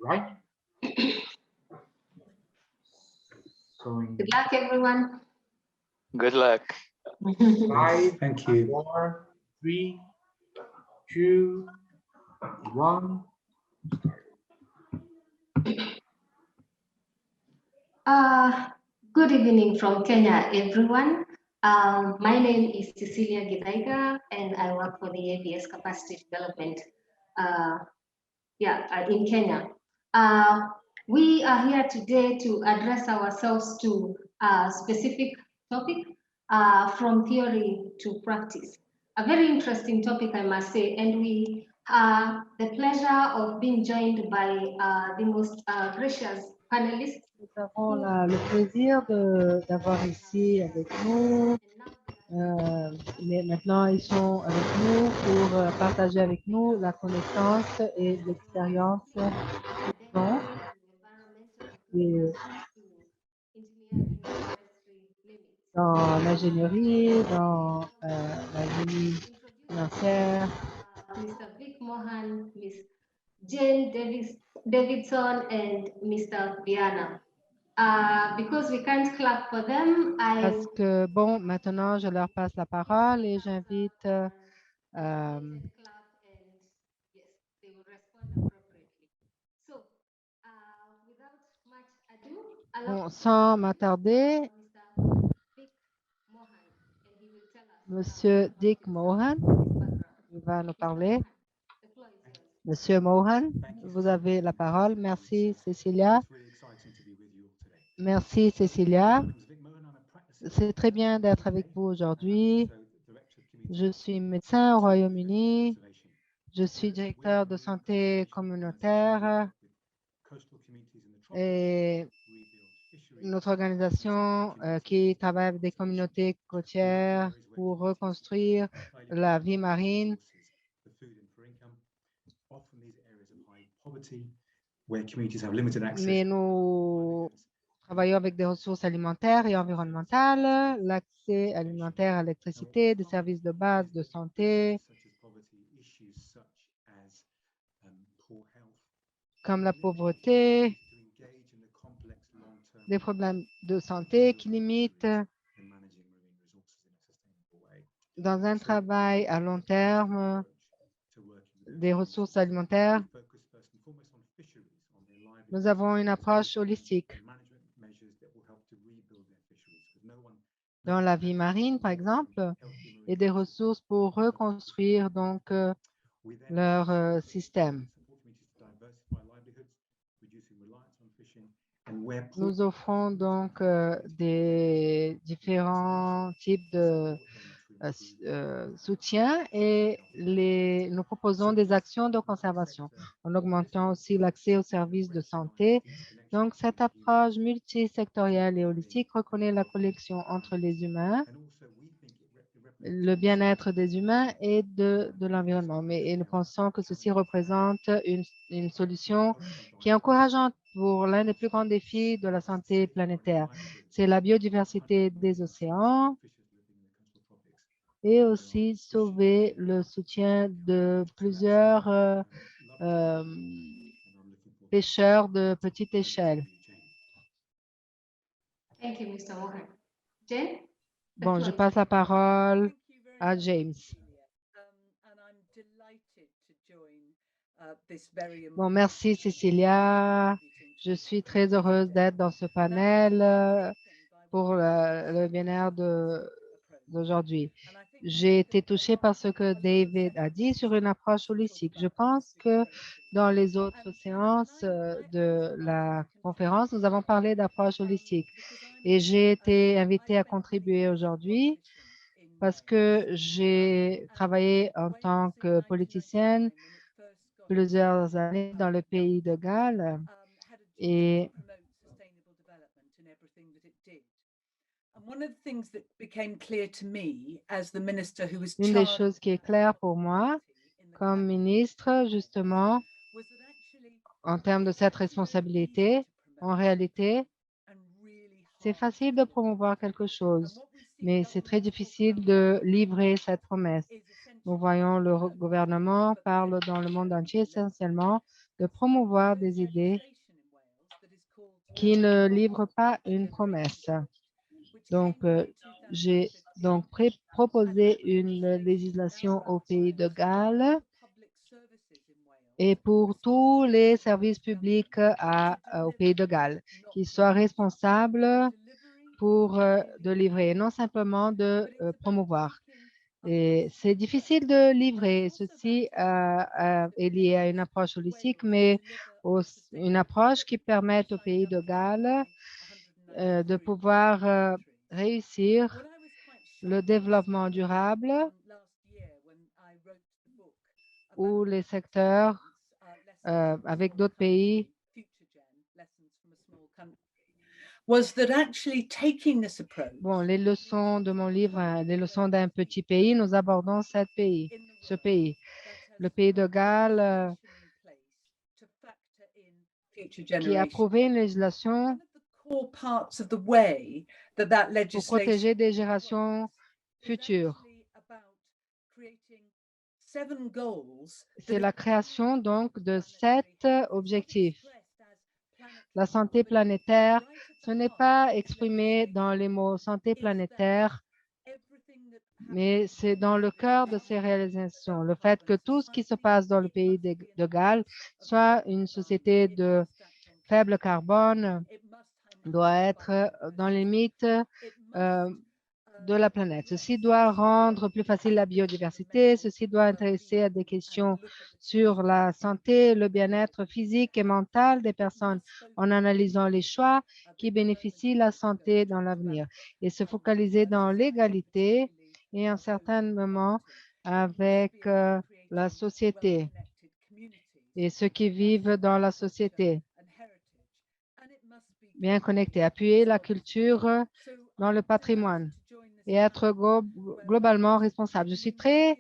right? So Good luck, everyone. Good luck. 5, Thank you. 4, 3, 2, 1. Good evening from Kenya, everyone. My name is Cecilia Githaiga, and I work for the ABS Capacity Development in Kenya. We are here today to address ourselves to a specific topic from theory to practice. A very interesting topic, I must say, and we have the pleasure of being joined by the most gracious panelists. Nous avons le plaisir d'avoir ici avec nous. Mais maintenant, ils sont avec nous pour partager avec nous la connaissance et l'expérience qu'ils ont. Dans l'ingénierie, dans la génie financière. Mr. Vic Mohan, Ms. Jane Davidson, and Mr. Viana. Because we can't clap for them, Parce que, bon, maintenant, je leur passe la parole et j'invite bon, sans m'attarder, Monsieur Dick Mohan, il va nous parler. Monsieur Mohan, vous avez la parole. Merci, Cécilia. Merci, Cécilia. C'est très bien d'être avec vous aujourd'hui. Je suis médecin au Royaume-Uni. Je suis directeur de santé communautaire et notre organisation qui travaille avec des communautés côtières pour reconstruire la vie marine. Mais nous travaillons avec des ressources alimentaires et environnementales, l'accès alimentaire à l'électricité, des services de base de santé, comme la pauvreté, des problèmes de santé qui limitent dans un travail à long terme des ressources alimentaires. Nous avons une approche holistique. Dans la vie marine, par exemple, et des ressources pour reconstruire donc leur système. Nous offrons donc des différents types de soutien et nous proposons des actions de conservation en augmentant aussi l'accès aux services de santé. Donc, cette approche multisectorielle et holistique reconnaît la connexion entre les humains, le bien-être des humains et de l'environnement. Mais nous pensons que ceci représente une solution qui est encourageante pour l'un des plus grands défis de la santé planétaire. C'est la biodiversité des océans et aussi sauver le soutien de plusieurs pêcheurs de petite échelle. Thank you, Mr. Mohan. Jane? Bon, je passe la parole à James. Bon, merci Cécilia. Je suis très heureuse d'être dans ce panel pour le bien-être d'aujourd'hui. J'ai été touchée par ce que David a dit sur une approche holistique. Je pense que dans les autres séances de la conférence, nous avons parlé d'approche holistique. Et j'ai été invitée à contribuer aujourd'hui parce que j'ai travaillé en tant que politicienne plusieurs années dans le pays de Galles et une des choses qui est claire pour moi comme ministre, justement, en termes de cette responsabilité, en réalité, c'est facile de promouvoir quelque chose, mais c'est très difficile de livrer cette promesse. Nous voyons le gouvernement parle dans le monde entier essentiellement de promouvoir des idées qui ne livrent pas une promesse. Donc, j'ai donc proposé une législation au Pays de Galles et pour tous les services publics au Pays de Galles, qui soient responsables pour de livrer, non simplement de promouvoir. Et c'est difficile de livrer. Ceci est lié à une approche holistique, mais une approche qui permet au Pays de Galles de pouvoir réussir le développement durable ou les secteurs avec d'autres pays. Bon, les leçons de mon livre, les leçons d'un petit pays, nous abordons ce pays. Le Pays de Galles qui a approuvé une législation pour protéger des générations futures. C'est la création donc de 7 objectifs. La santé planétaire, ce n'est pas exprimé dans les mots santé planétaire, mais c'est dans le cœur de ces réalisations. Le fait que tout ce qui se passe dans le pays de Galles soit une société de faible carbone doit être dans les limites de la planète. Ceci doit rendre plus facile la biodiversité. Ceci doit intéresser à des questions sur la santé, le bien-être physique et mental des personnes en analysant les choix qui bénéficient de la santé dans l'avenir et se focaliser dans l'égalité et à un certain moment avec la société et ceux qui vivent dans la société bien connectés, appuyer la culture dans le patrimoine et être globalement responsable. Je suis très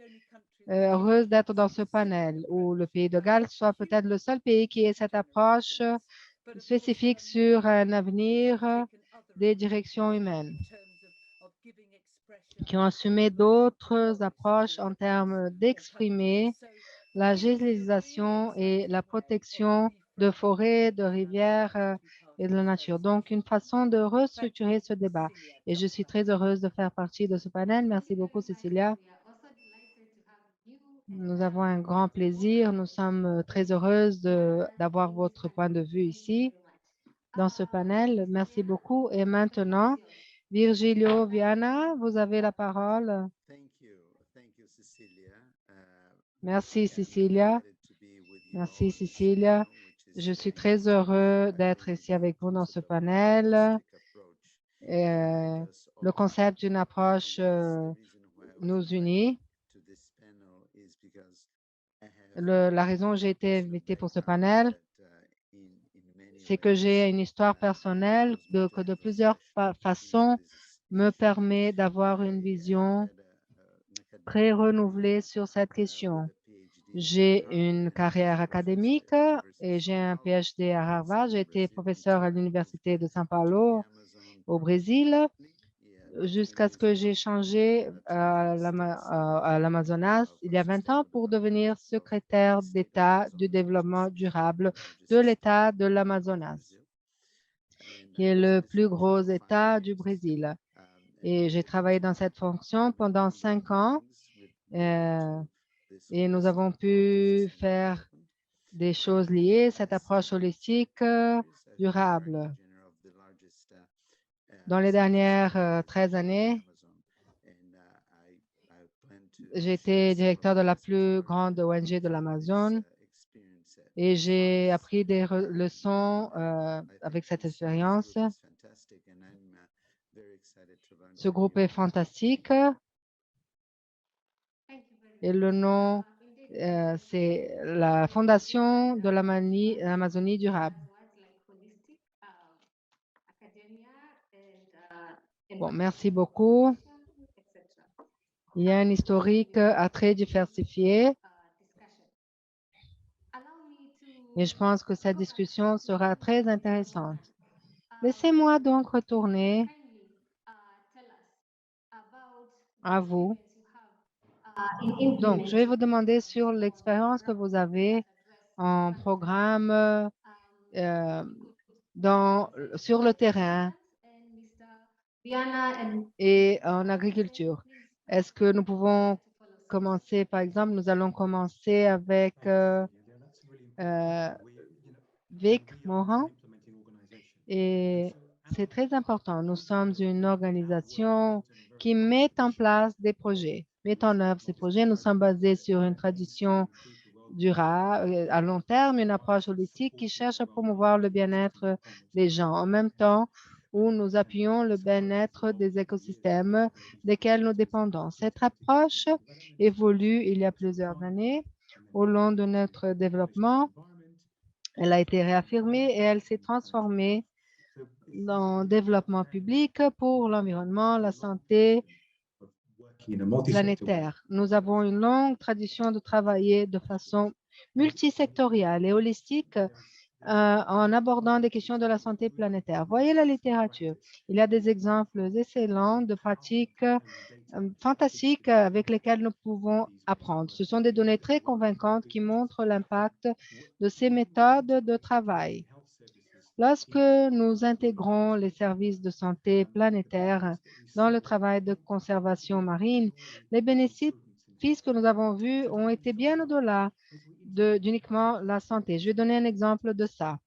heureuse d'être dans ce panel où le Pays de Galles soit peut-être le seul pays qui ait cette approche spécifique sur un avenir des directions humaines, qui ont assumé d'autres approches en termes d'exprimer la gélisation et la protection de forêts, de rivières et de la nature. Donc, une façon de restructurer ce débat. Et je suis très heureuse de faire partie de ce panel. Merci beaucoup, Cécilia. Nous avons un grand plaisir. Nous sommes très heureuses d'avoir votre point de vue ici dans ce panel. Merci beaucoup. Et maintenant, Virgilio Viana, vous avez la parole. Merci, Cécilia. Merci, Cécilia. Je suis très heureux d'être ici avec vous dans ce panel. Le concept d'une approche nous unit. La raison où j'ai été invité pour ce panel, c'est que j'ai une histoire personnelle que de plusieurs façons me permet d'avoir une vision très renouvelée sur cette question. J'ai une carrière académique et j'ai un PhD à Harvard. J'ai été professeur à l'Université de São Paulo au Brésil jusqu'à ce que j'ai changé à l'Amazonas il y a 20 ans pour devenir secrétaire d'État du développement durable de l'État de l'Amazonas, qui est le plus gros État du Brésil. Et j'ai travaillé dans cette fonction pendant 5 ans et nous avons pu faire des choses liées, cette approche holistique durable. Dans les dernières 13 années, j'ai été directeur de la plus grande ONG de l'Amazone et j'ai appris des leçons avec cette expérience. Ce groupe est fantastique et le nom, c'est la Fondation de l'Amazonie durable. Bon, merci beaucoup. Il y a un historique à très diversifié et je pense que cette discussion sera très intéressante. Laissez-moi donc retourner à vous. Donc, je vais vous demander sur l'expérience que vous avez en programme sur le terrain et en agriculture. Est-ce que nous pouvons commencer, par exemple, nous allons commencer avec Vic Morin et c'est très important. Nous sommes une organisation qui met en place des projets, met en œuvre ces projets. Nous sommes basés sur une tradition durable, à long terme, une approche holistique qui cherche à promouvoir le bien-être des gens, en même temps où nous appuyons le bien-être des écosystèmes desquels nous dépendons. Cette approche évolue il y a plusieurs années au long de notre développement. Elle a été réaffirmée et elle s'est transformée dans le développement public pour l'environnement, la santé planétaire. Nous avons une longue tradition de travailler de façon multisectorielle et holistique en abordant des questions de la santé planétaire. Voyez la littérature. Il y a des exemples excellents de pratiques fantastiques avec lesquelles nous pouvons apprendre. Ce sont des données très convaincantes qui montrent l'impact de ces méthodes de travail. Lorsque nous intégrons les services de santé planétaire dans le travail de conservation marine, les bénéfices que nous avons vus ont été bien au-delà d'uniquement la santé. Je vais donner un exemple de ça.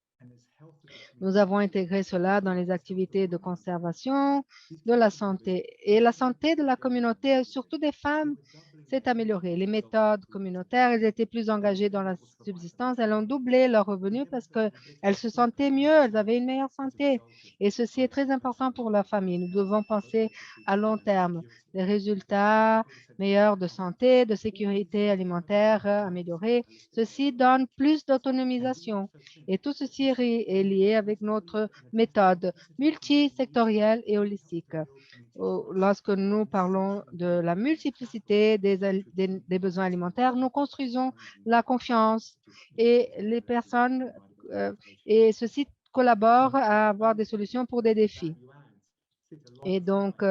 Nous avons intégré cela dans les activités de conservation de la santé. Et la santé de la communauté, surtout des femmes, s'est améliorée. Les méthodes communautaires, elles étaient plus engagées dans la subsistance. Elles ont doublé leurs revenus parce qu'elles se sentaient mieux, elles avaient une meilleure santé. Et ceci est très important pour la famille. Nous devons penser à long terme. Les résultats meilleurs de santé, de sécurité alimentaire améliorés, ceci donne plus d'autonomisation. Et tout ceci est lié avec notre méthode multisectorielle et holistique. Lorsque nous parlons de la multiplicité des besoins alimentaires, nous construisons la confiance et les personnes et ceci collabore à avoir des solutions pour des défis. Et donc,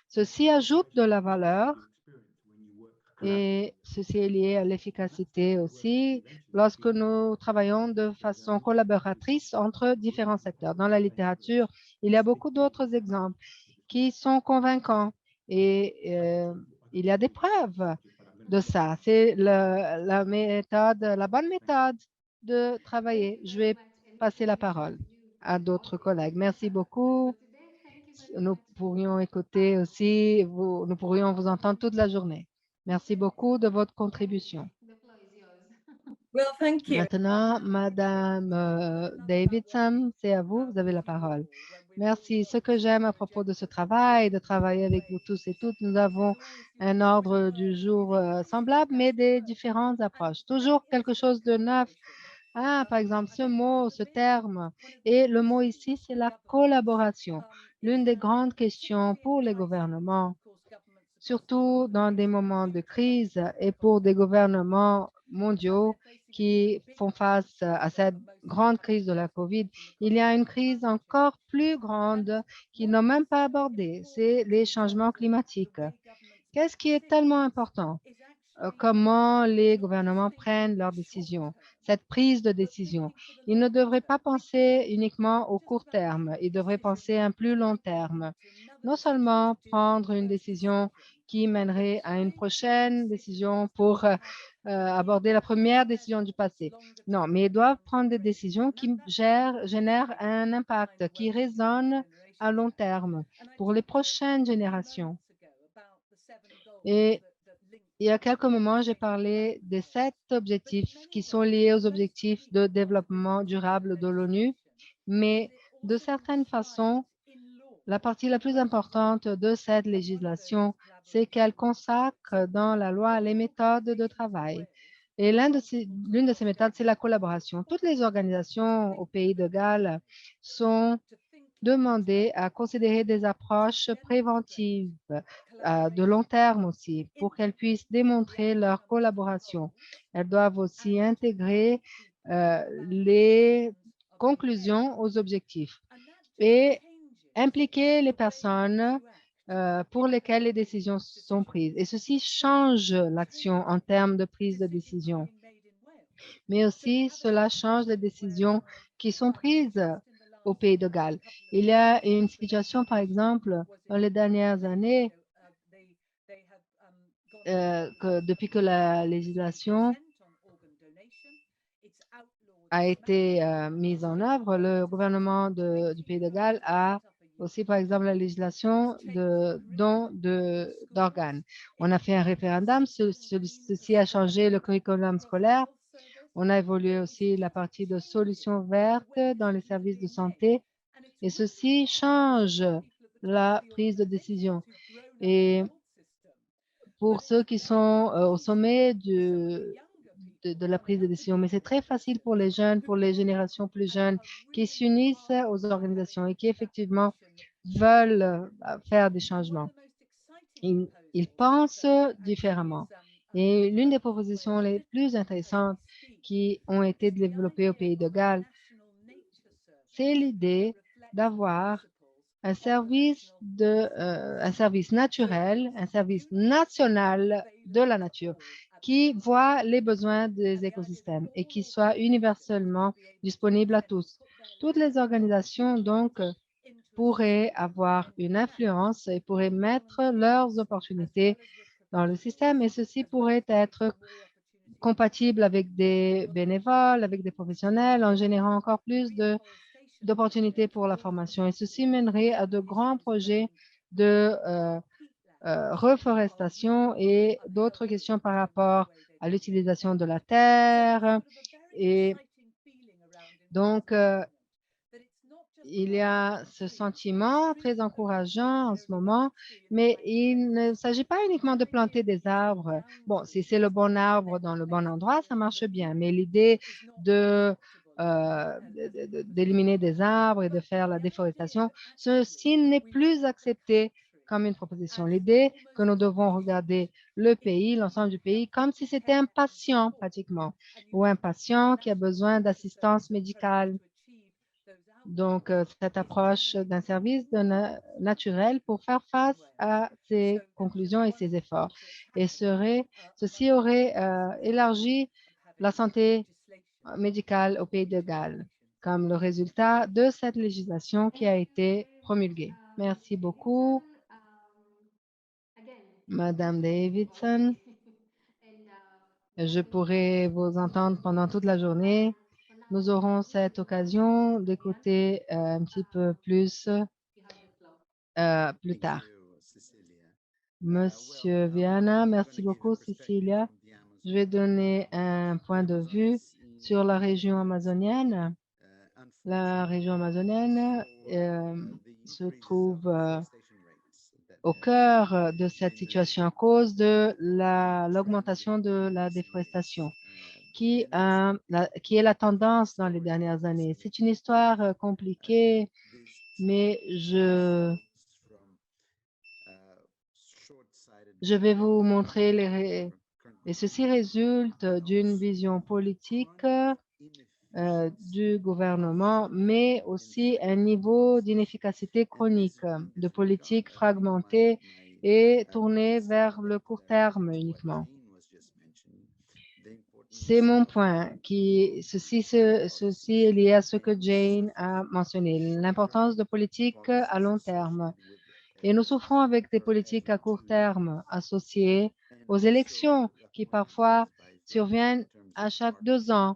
ceci ajoute de la valeur et ceci est lié à l'efficacité aussi lorsque nous travaillons de façon collaboratrice entre différents secteurs. Dans la littérature, il y a beaucoup d'autres exemples qui sont convaincants et il y a des preuves de ça. C'est la méthode, la bonne méthode de travailler. Je vais passer la parole à d'autres collègues. Merci beaucoup. Nous pourrions écouter aussi, nous pourrions vous entendre toute la journée. Merci beaucoup de votre contribution. Well, thank you. Maintenant, Madame Davidson, c'est à vous, vous avez la parole. Merci. Ce que j'aime à propos de ce travail, de travailler avec vous tous et toutes, nous avons un ordre du jour semblable, mais des différentes approches. Toujours quelque chose de neuf. Par exemple, ce mot, ce terme, et le mot ici, c'est la collaboration. L'une des grandes questions pour les gouvernements, surtout dans des moments de crise et pour des gouvernements mondiaux qui font face à cette grande crise de la COVID, il y a une crise encore plus grande qu'ils n'ont même pas abordée, c'est les changements climatiques. Qu'est-ce qui est tellement important? Comment les gouvernements prennent leurs décisions, cette prise de décision. Ils ne devraient pas penser uniquement au court terme, ils devraient penser à un plus long terme. Non seulement prendre une décision qui mènerait à une prochaine décision pour aborder la première décision du passé. Non, mais ils doivent prendre des décisions qui génèrent un impact, qui résonne à long terme pour les prochaines générations. Et il y a quelques moments, j'ai parlé des 7 objectifs qui sont liés aux objectifs de développement durable de l'ONU, mais de certaines façons, la partie la plus importante de cette législation, c'est qu'elle consacre dans la loi les méthodes de travail. Et l'une de ces méthodes, c'est la collaboration. Toutes les organisations au pays de Galles sont demandées à considérer des approches préventives de long terme aussi pour qu'elles puissent démontrer leur collaboration. Elles doivent aussi intégrer les conclusions aux objectifs et impliquer les personnes pour lesquelles les décisions sont prises. Et ceci change l'action en termes de prise de décision. Mais aussi, cela change les décisions qui sont prises au Pays de Galles. Il y a une situation, par exemple, dans les dernières années, depuis que la législation a été mise en œuvre, le gouvernement du Pays de Galles a aussi, par exemple, la législation de don d'organes. On a fait un référendum, ceci a changé le curriculum scolaire. On a évolué aussi la partie de solutions vertes dans les services de santé et ceci change la prise de décision. Et pour ceux qui sont au sommet de la prise de décision, mais c'est très facile pour les jeunes, pour les générations plus jeunes qui s'unissent aux organisations et qui effectivement veulent faire des changements. Ils pensent différemment. Et l'une des propositions les plus intéressantes qui ont été développées au Pays de Galles, c'est l'idée d'avoir un service naturel, un service national de la nature qui voit les besoins des écosystèmes et qui soit universellement disponible à tous. Toutes les organisations, donc, pourraient avoir une influence et pourraient mettre leurs opportunités dans le système et ceci pourrait être compatible avec des bénévoles, avec des professionnels, en générant encore plus d'opportunités pour la formation. Et ceci mènerait à de grands projets de reforestation et d'autres questions par rapport à l'utilisation de la terre. Et donc, il y a ce sentiment très encourageant en ce moment, mais il ne s'agit pas uniquement de planter des arbres. Bon, si c'est le bon arbre dans le bon endroit, ça marche bien, mais l'idée d'éliminer des arbres et de faire la déforestation, ceci n'est plus accepté comme une proposition. L'idée que nous devons regarder le pays, l'ensemble du pays, comme si c'était un patient pratiquement, ou un patient qui a besoin d'assistance médicale. Donc, cette approche d'un service naturel pour faire face à ces conclusions et ces efforts. Et ceci aurait élargi la santé médicale au Pays de Galles comme le résultat de cette législation qui a été promulguée. Merci beaucoup, Madame Davidson. Je pourrais vous entendre pendant toute la journée. Nous aurons cette occasion d'écouter un petit peu plus plus tard. Monsieur Viana, merci beaucoup, Cecilia. Je vais donner un point de vue sur la région amazonienne. La région amazonienne se trouve au cœur de cette situation à cause de l'augmentation de la déforestation qui est la tendance dans les dernières années. C'est une histoire compliquée, mais je vais vous montrer et ceci résulte d'une vision politique du gouvernement, mais aussi un niveau d'inefficacité chronique, de politique fragmentée et tournée vers le court terme uniquement. C'est mon point. Ceci est lié à ce que Jane a mentionné, l'importance de politiques à long terme. Et nous souffrons avec des politiques à court terme associées aux élections qui parfois surviennent à chaque 2 ans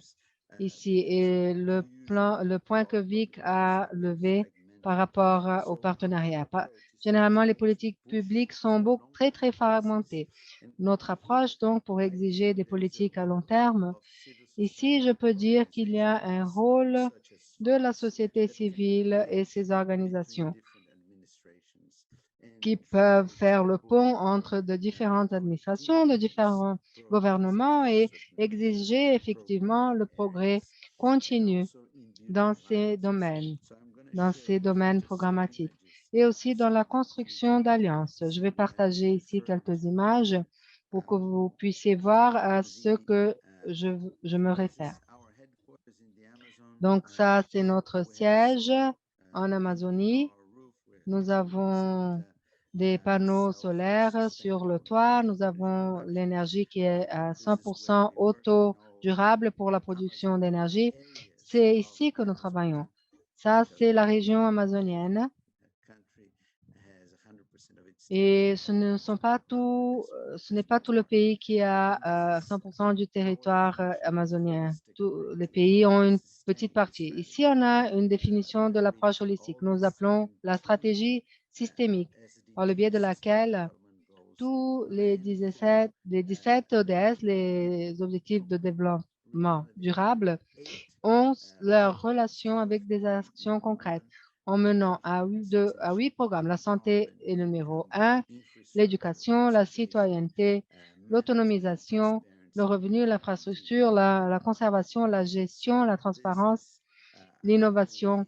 ici. Et le point que Vic a levé par rapport au partenariat. Généralement, les politiques publiques sont très fragmentées. Notre approche, donc, pour exiger des politiques à long terme, ici, je peux dire qu'il y a un rôle de la société civile et ses organisations qui peuvent faire le pont entre de différentes administrations, de différents gouvernements et exiger effectivement le progrès continu dans ces domaines programmatiques et aussi dans la construction d'alliances. Je vais partager ici quelques images pour que vous puissiez voir à ce que je me réfère. Donc ça, c'est notre siège en Amazonie. Nous avons des panneaux solaires sur le toit. Nous avons l'énergie qui est à 100% durable pour la production d'énergie. C'est ici que nous travaillons. Ça, c'est la région amazonienne. Et ce n'est pas tout le pays qui a 100% du territoire amazonien. Tous les pays ont une petite partie. Ici, on a une définition de l'approche holistique. Nous appelons la stratégie systémique, par le biais de laquelle tous les 17 ODS, les objectifs de développement durable, ont leur relation avec des actions concrètes en menant à 8 programmes. La santé est le numéro 1, l'éducation, la citoyenneté, l'autonomisation, le revenu, l'infrastructure, la conservation, la gestion, la transparence, l'innovation.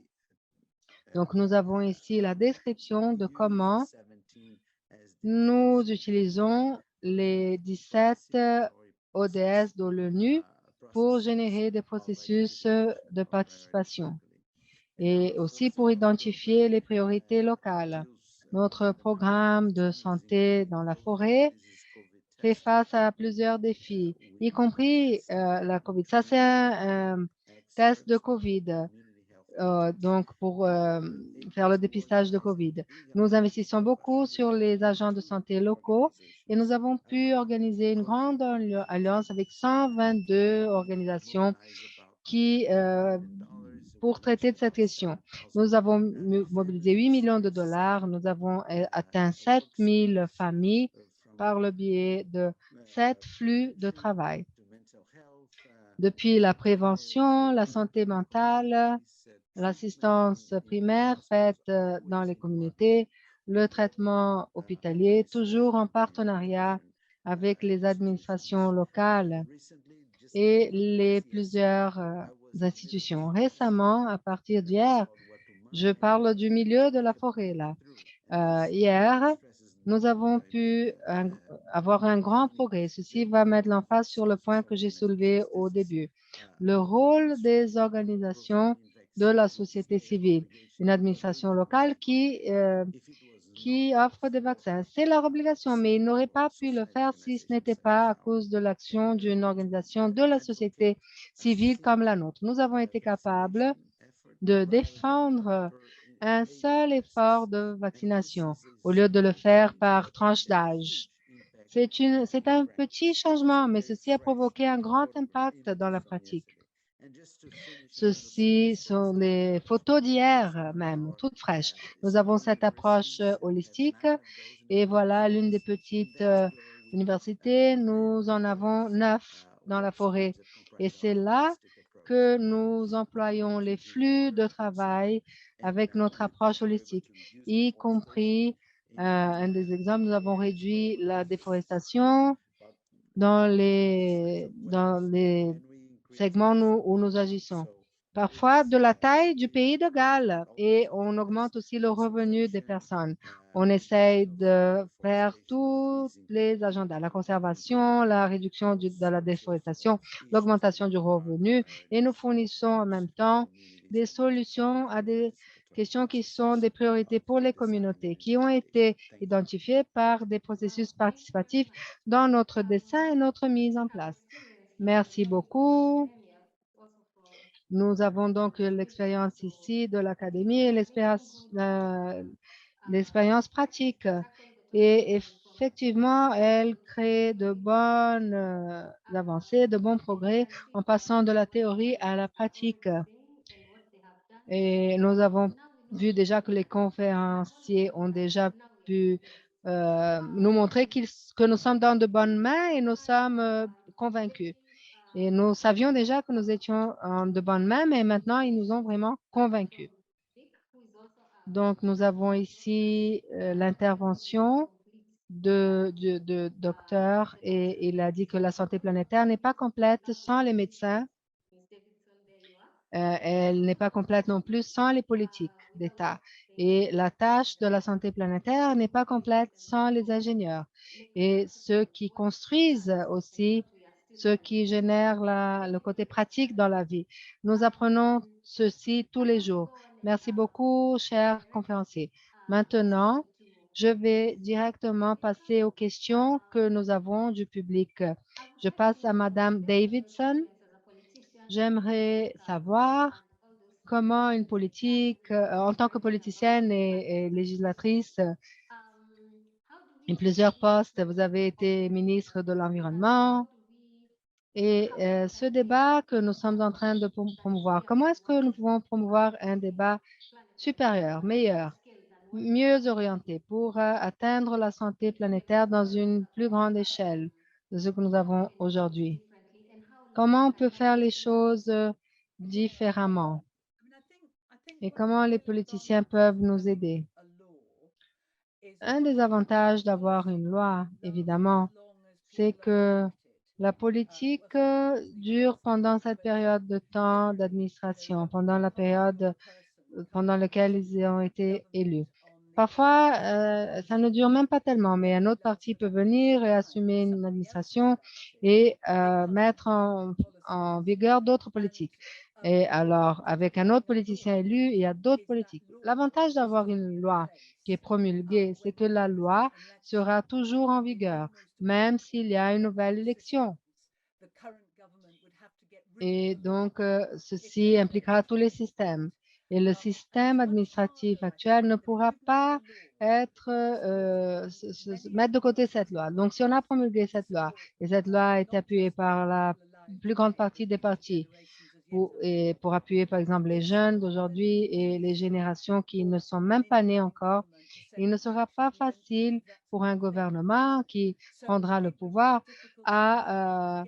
Donc, nous avons ici la description de comment nous utilisons les 17 ODS de l'ONU pour générer des processus de participation et aussi pour identifier les priorités locales. Notre programme de santé dans la forêt fait face à plusieurs défis, y compris la COVID. Ça, c'est un test de COVID. Donc, pour faire le dépistage de COVID. Nous investissons beaucoup sur les agents de santé locaux et nous avons pu organiser une grande alliance avec 122 organisations pour traiter de cette question. Nous avons mobilisé 8 millions de dollars. Nous avons atteint 7 000 familles par le biais de 7 flux de travail. Depuis la prévention, la santé mentale, l'assistance primaire faite dans les communautés, le traitement hospitalier, toujours en partenariat avec les administrations locales et les plusieurs institutions. Récemment, à partir d'hier, je parle du milieu de la forêt là. Hier, nous avons pu avoir un grand progrès. Ceci va mettre l'emphase sur le point que j'ai soulevé au début. Le rôle des organisations de la société civile, une administration locale qui offre des vaccins. C'est leur obligation, mais ils n'auraient pas pu le faire si ce n'était pas à cause de l'action d'une organisation de la société civile comme la nôtre. Nous avons été capables de défendre un seul effort de vaccination au lieu de le faire par tranche d'âge. C'est un petit changement, mais ceci a provoqué un grand impact dans la pratique. Ceci sont des photos d'hier même, toutes fraîches. Nous avons cette approche holistique et voilà l'une des petites universités. Nous en avons 9 dans la forêt et c'est là que nous employons les flux de travail avec notre approche holistique, y compris, un des exemples, nous avons réduit la déforestation dans les segments où nous agissons. Parfois de la taille du pays de Galles et on augmente aussi le revenu des personnes. On essaye de faire tous les agendas, la conservation, la réduction de la déforestation, l'augmentation du revenu et nous fournissons en même temps des solutions à des questions qui sont des priorités pour les communautés, qui ont été identifiées par des processus participatifs dans notre dessin et notre mise en place. Merci beaucoup. Nous avons donc l'expérience ici de l'académie et l'expérience pratique. Et effectivement, elle crée de bonnes avancées, de bons progrès en passant de la théorie à la pratique. Et nous avons vu déjà que les conférenciers ont déjà pu nous montrer que nous sommes dans de bonnes mains et nous sommes convaincus. Et nous savions déjà que nous étions en de bonnes mains, mais maintenant, ils nous ont vraiment convaincus. Donc, nous avons ici l'intervention de docteur et il a dit que la santé planétaire n'est pas complète sans les médecins. Elle n'est pas complète non plus sans les politiques d'État. Et la tâche de la santé planétaire n'est pas complète sans les ingénieurs. Et ceux qui construisent aussi, ceux qui génèrent le côté pratique dans la vie. Nous apprenons ceci tous les jours. Merci beaucoup, chers conférenciers. Maintenant, je vais directement passer aux questions que nous avons du public. Je passe à Madame Davidson. J'aimerais savoir comment une politique, en tant que politicienne et législatrice, en plusieurs postes, vous avez été ministre de l'Environnement. Et ce débat que nous sommes en train de promouvoir, comment est-ce que nous pouvons promouvoir un débat supérieur, meilleur, mieux orienté pour atteindre la santé planétaire dans une plus grande échelle de ce que nous avons aujourd'hui? Comment on peut faire les choses différemment? Et comment les politiciens peuvent nous aider? Un des avantages d'avoir une loi, évidemment, c'est que la politique dure pendant cette période de temps d'administration, pendant la période pendant laquelle ils ont été élus. Parfois, ça ne dure même pas tellement, mais un autre parti peut venir et assumer une administration et mettre en vigueur d'autres politiques. Et alors, avec un autre politicien élu, il y a d'autres politiques. L'avantage d'avoir une loi qui est promulguée, c'est que la loi sera toujours en vigueur, même s'il y a une nouvelle élection. Et donc, ceci impliquera tous les systèmes. Et le système administratif actuel ne pourra pas être, mettre de côté cette loi. Donc, si on a promulgué cette loi, et cette loi est appuyée par la plus grande partie des partis, pour appuyer, par exemple, les jeunes d'aujourd'hui et les générations qui ne sont même pas nées encore, il ne sera pas facile pour un gouvernement qui prendra le pouvoir à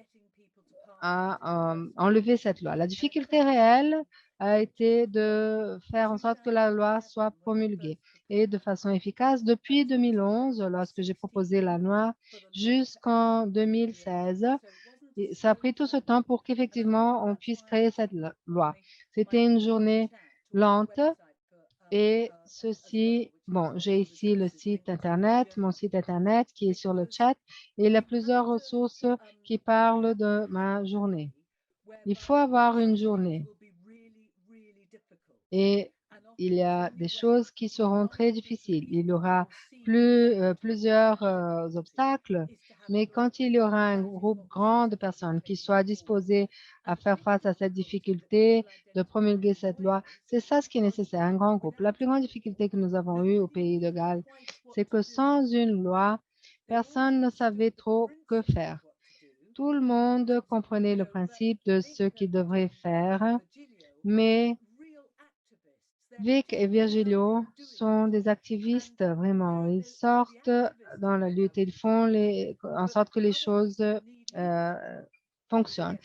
enlever cette loi. La difficulté réelle a été de faire en sorte que la loi soit promulguée et de façon efficace depuis 2011, lorsque j'ai proposé la loi, jusqu'en 2016. Et ça a pris tout ce temps pour qu'effectivement on puisse créer cette loi. C'était une journée lente et ceci, bon, j'ai ici le site Internet, mon site Internet qui est sur le chat et il y a plusieurs ressources qui parlent de ma journée. Il faut avoir une journée et il y a des choses qui seront très difficiles. Il y aura plusieurs obstacles, mais quand il y aura un groupe grand de personnes qui soient disposées à faire face à cette difficulté de promulguer cette loi, c'est ça ce qui est nécessaire, un grand groupe. La plus grande difficulté que nous avons eue au pays de Galles, c'est que sans une loi, personne ne savait trop que faire. Tout le monde comprenait le principe de ce qu'il devrait faire, mais Vic et Virgilio sont des activistes, vraiment. Ils sortent dans la lutte, ils font en sorte que les choses fonctionnent.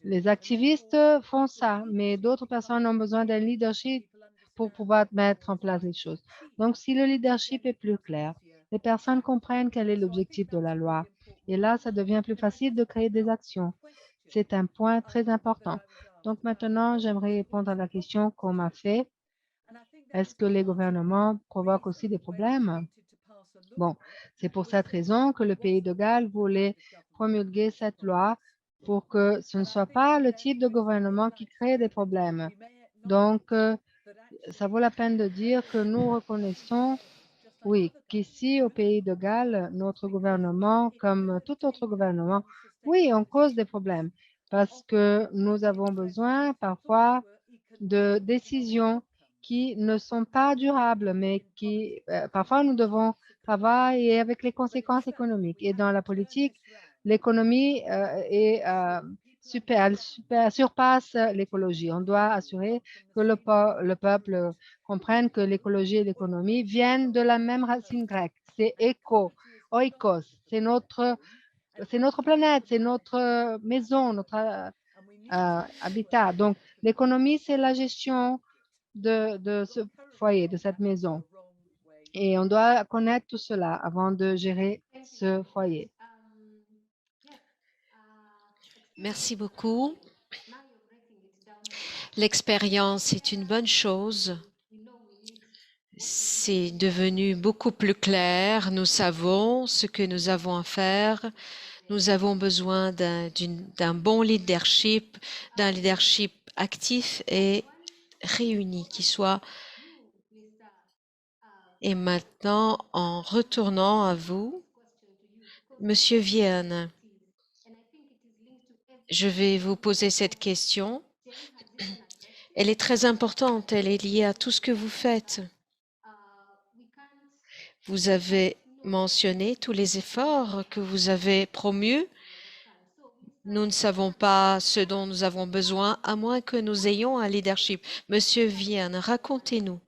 Les activistes font ça, mais d'autres personnes ont besoin d'un leadership pour pouvoir mettre en place les choses. Donc, si le leadership est plus clair, les personnes comprennent quel est l'objectif de la loi. Et là, ça devient plus facile de créer des actions. C'est un point très important. Donc, maintenant, j'aimerais répondre à la question qu'on m'a faite. Est-ce que les gouvernements provoquent aussi des problèmes? Bon, c'est pour cette raison que le pays de Galles voulait promulguer cette loi pour que ce ne soit pas le type de gouvernement qui crée des problèmes. Donc, ça vaut la peine de dire que nous reconnaissons, oui, qu'ici au pays de Galles, notre gouvernement, comme tout autre gouvernement, oui, on cause des problèmes parce que nous avons besoin parfois de décisions qui ne sont pas durables, mais qui, parfois, nous devons travailler avec les conséquences économiques. Et dans la politique, l'économie surpasse l'écologie. On doit assurer que le peuple comprenne que l'écologie et l'économie viennent de la même racine grecque. C'est oikos, c'est notre planète, c'est notre maison, notre habitat. Donc, l'économie, c'est la gestion de ce foyer, de cette maison. Et on doit connaître tout cela avant de gérer ce foyer. Merci beaucoup. L'expérience est une bonne chose. C'est devenu beaucoup plus clair. Nous savons ce que nous avons à faire. Nous avons besoin d'un bon leadership, d'un leadership actif et réuni qui soit. Et maintenant, en retournant à vous, Monsieur Vienne, Je vais vous poser cette question. Elle est très importante, elle est liée à tout ce que vous faites. Vous avez mentionné tous les efforts que vous avez promus. Nous ne savons pas ce dont nous avons besoin, à moins que nous ayons un leadership. Monsieur Vienne, racontez-nous.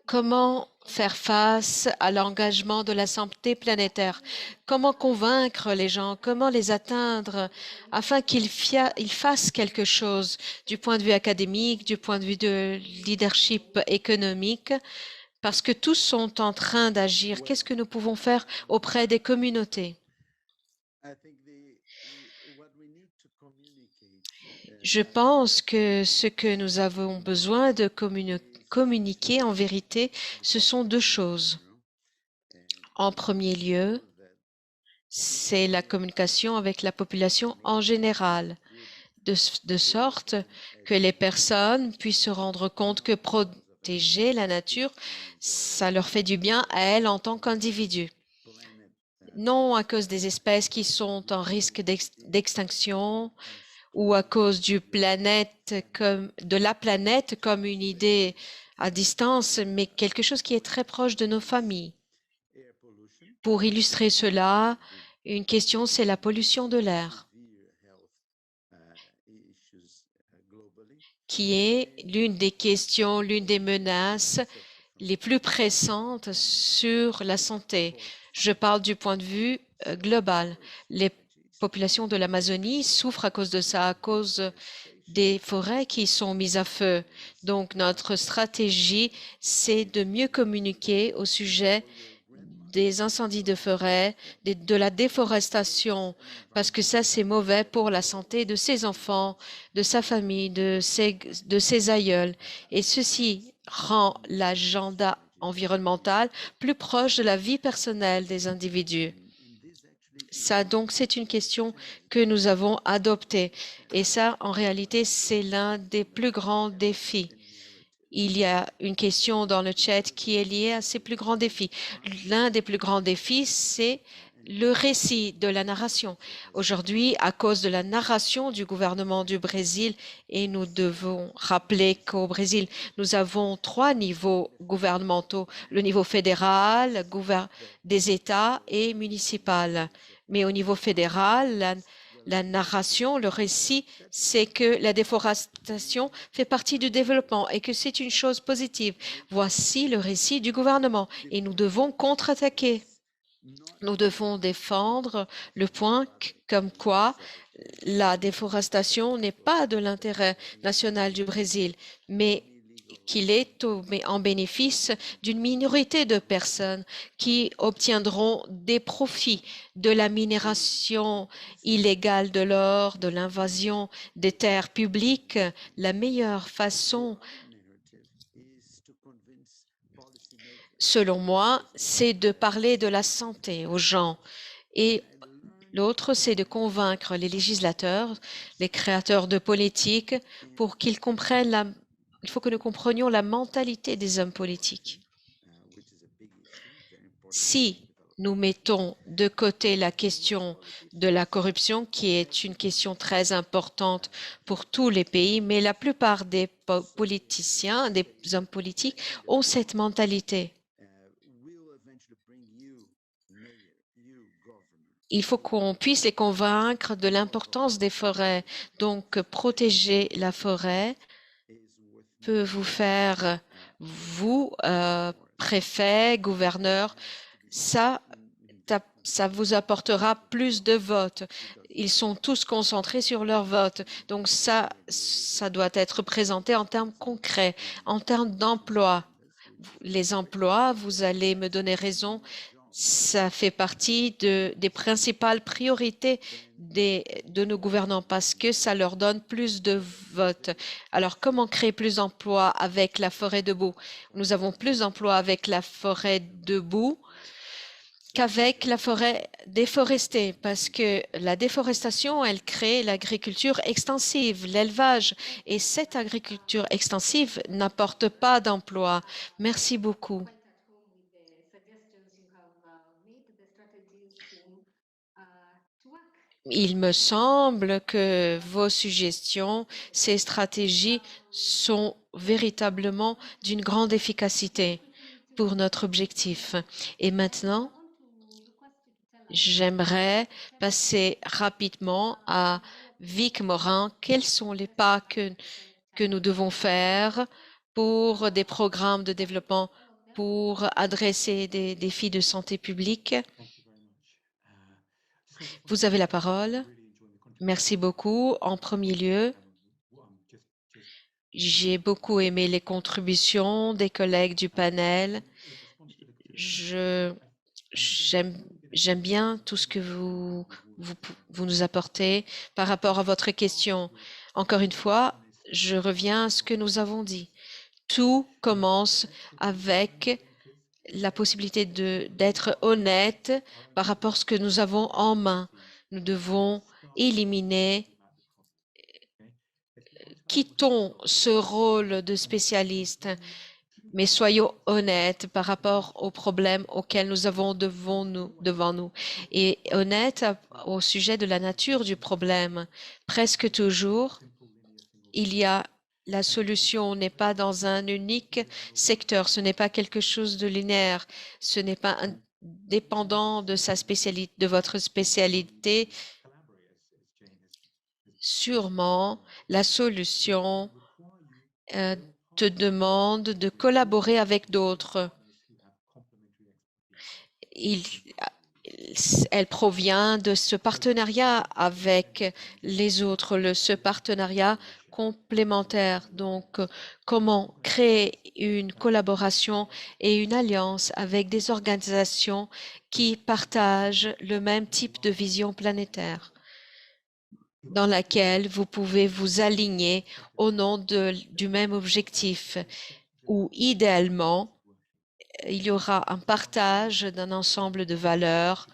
Comment faire face à l'engagement de la santé planétaire? Comment convaincre les gens? Comment les atteindre afin qu'ils fassent quelque chose du point de vue académique, du point de vue de leadership économique? Parce que tous sont en train d'agir. Qu'est-ce que nous pouvons faire auprès des communautés? Je pense que ce que nous avons besoin de communiquer en vérité, ce sont deux choses. En premier lieu, c'est la communication avec la population en général, de sorte que les personnes puissent se rendre compte que protéger la nature, ça leur fait du bien à elles en tant qu'individus. Non à cause des espèces qui sont en risque d'extinction, ou à cause de la planète comme une idée à distance, mais quelque chose qui est très proche de nos familles. Pour illustrer cela, une question, c'est la pollution de l'air, qui est l'une des questions, l'une des menaces les plus pressantes sur la santé. Je parle du point de vue global. Les populations de l'Amazonie souffrent à cause de ça, à cause des forêts qui sont mises à feu. Donc, notre stratégie, c'est de mieux communiquer au sujet des incendies de forêt, de la déforestation, parce que ça, c'est mauvais pour la santé de ses enfants, de sa famille, de ses aïeuls. Et ceci rend l'agenda environnemental plus proche de la vie personnelle des individus. Ça, donc, c'est une question que nous avons adoptée. Et ça, en réalité, c'est l'un des plus grands défis. Il y a une question dans le chat qui est liée à ces plus grands défis. L'un des plus grands défis, c'est le récit de la narration. Aujourd'hui, à cause de la narration du gouvernement du Brésil, et nous devons rappeler qu'au Brésil, nous avons trois niveaux gouvernementaux, le niveau fédéral, des États et municipal. Mais au niveau fédéral, la narration, le récit, c'est que la déforestation fait partie du développement et que c'est une chose positive. Voici le récit du gouvernement et nous devons contre-attaquer. Nous devons défendre le point comme quoi la déforestation n'est pas de l'intérêt national du Brésil, mais qu'il est en bénéfice d'une minorité de personnes qui obtiendront des profits de la minération illégale de l'or, de l'invasion des terres publiques. La meilleure façon, selon moi, c'est de parler de la santé aux gens. Et l'autre, c'est de convaincre les législateurs, les créateurs de politiques, pour qu'ils comprennent il faut que nous comprenions la mentalité des hommes politiques. Si nous mettons de côté la question de la corruption, qui est une question très importante pour tous les pays, mais la plupart des politiciens, des hommes politiques ont cette mentalité. Il faut qu'on puisse les convaincre de l'importance des forêts. Donc, protéger la forêt peut vous faire, vous, préfet, gouverneur, ça vous apportera plus de votes. Ils sont tous concentrés sur leur vote. Donc, ça doit être présenté en termes concrets, en termes d'emploi. Les emplois, vous allez me donner raison, ça fait partie des principales priorités de nos gouvernants parce que ça leur donne plus de votes. Alors, comment créer plus d'emplois avec la forêt debout? Nous avons plus d'emplois avec la forêt debout qu'avec la forêt déforestée, parce que la déforestation, elle crée l'agriculture extensive, l'élevage, et cette agriculture extensive n'apporte pas d'emploi. Merci beaucoup. Il me semble que vos suggestions, ces stratégies sont véritablement d'une grande efficacité pour notre objectif. Et maintenant, j'aimerais passer rapidement à Vic Morin. Quels sont les pas que nous devons faire pour des programmes de développement pour adresser des défis de santé publique? Vous avez la parole. Merci beaucoup. En premier lieu, j'ai beaucoup aimé les contributions des collègues du panel. J'aime bien tout ce que vous nous apportez par rapport à votre question. Encore une fois, je reviens à ce que nous avons dit. Tout commence avec la possibilité d'être honnête par rapport à ce que nous avons en main. Nous devons éliminer, quittons ce rôle de spécialiste, mais soyons honnêtes par rapport aux problèmes auxquels nous avons devant nous et honnêtes au sujet de la nature du problème. Presque toujours, la solution n'est pas dans un unique secteur, ce n'est pas quelque chose de linéaire, ce n'est pas dépendant de de votre spécialité. Sûrement, la solution te demande de collaborer avec d'autres. Elle provient de ce partenariat avec les autres, ce partenariat complémentaire. Donc, comment créer une collaboration et une alliance avec des organisations qui partagent le même type de vision planétaire, dans laquelle vous pouvez vous aligner au nom du même objectif, où idéalement, il y aura un partage d'un ensemble de valeurs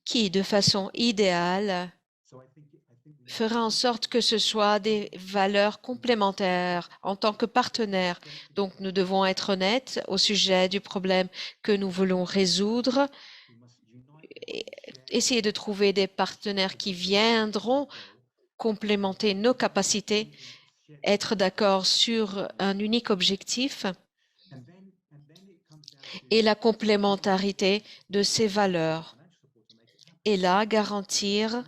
qui, de façon idéale, fera en sorte que ce soit des valeurs complémentaires en tant que partenaires. Donc, nous devons être honnêtes au sujet du problème que nous voulons résoudre, essayer de trouver des partenaires qui viendront complémenter nos capacités, être d'accord sur un unique objectif et la complémentarité de ces valeurs. Et là, garantir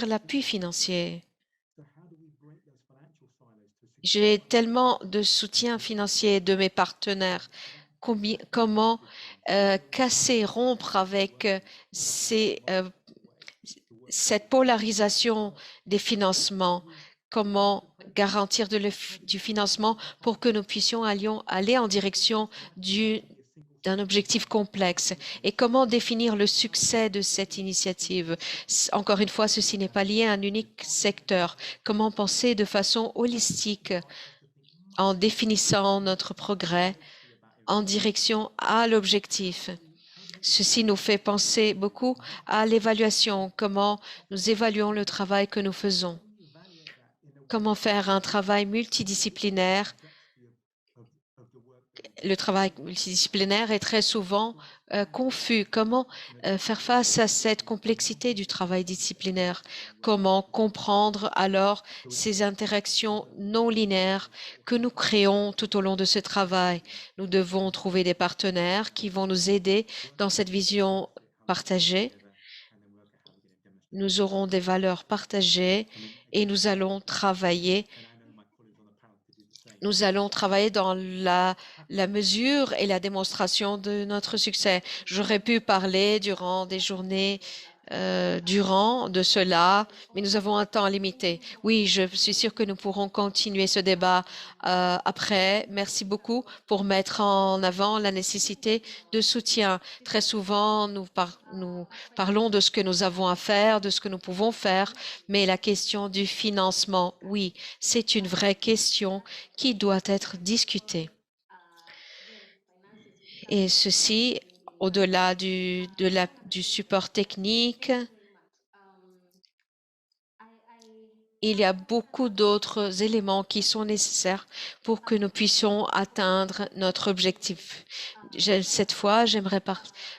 l'appui financier. J'ai tellement de soutien financier de mes partenaires. Comment casser, rompre avec cette polarisation des financements? Comment garantir du financement pour que nous puissions aller en direction d'un objectif complexe? Et comment définir le succès de cette initiative? Encore une fois, ceci n'est pas lié à un unique secteur. Comment penser de façon holistique en définissant notre progrès en direction à l'objectif? Ceci nous fait penser beaucoup à l'évaluation, comment nous évaluons le travail que nous faisons. Comment faire un travail multidisciplinaire. Le travail multidisciplinaire est très souvent confus. Comment faire face à cette complexité du travail disciplinaire? Comment comprendre alors ces interactions non linéaires que nous créons tout au long de ce travail? Nous devons trouver des partenaires qui vont nous aider dans cette vision partagée. Nous aurons des valeurs partagées et nous allons travailler dans la mesure et la démonstration de notre succès. J'aurais pu parler durant des journées de cela, mais nous avons un temps limité. Oui, je suis sûre que nous pourrons continuer ce débat après. Merci beaucoup pour mettre en avant la nécessité de soutien. Très souvent, nous parlons de ce que nous avons à faire, de ce que nous pouvons faire, mais la question du financement, oui, c'est une vraie question qui doit être discutée. Et ceci, au-delà du support technique, il y a beaucoup d'autres éléments qui sont nécessaires pour que nous puissions atteindre notre objectif. Cette fois, j'aimerais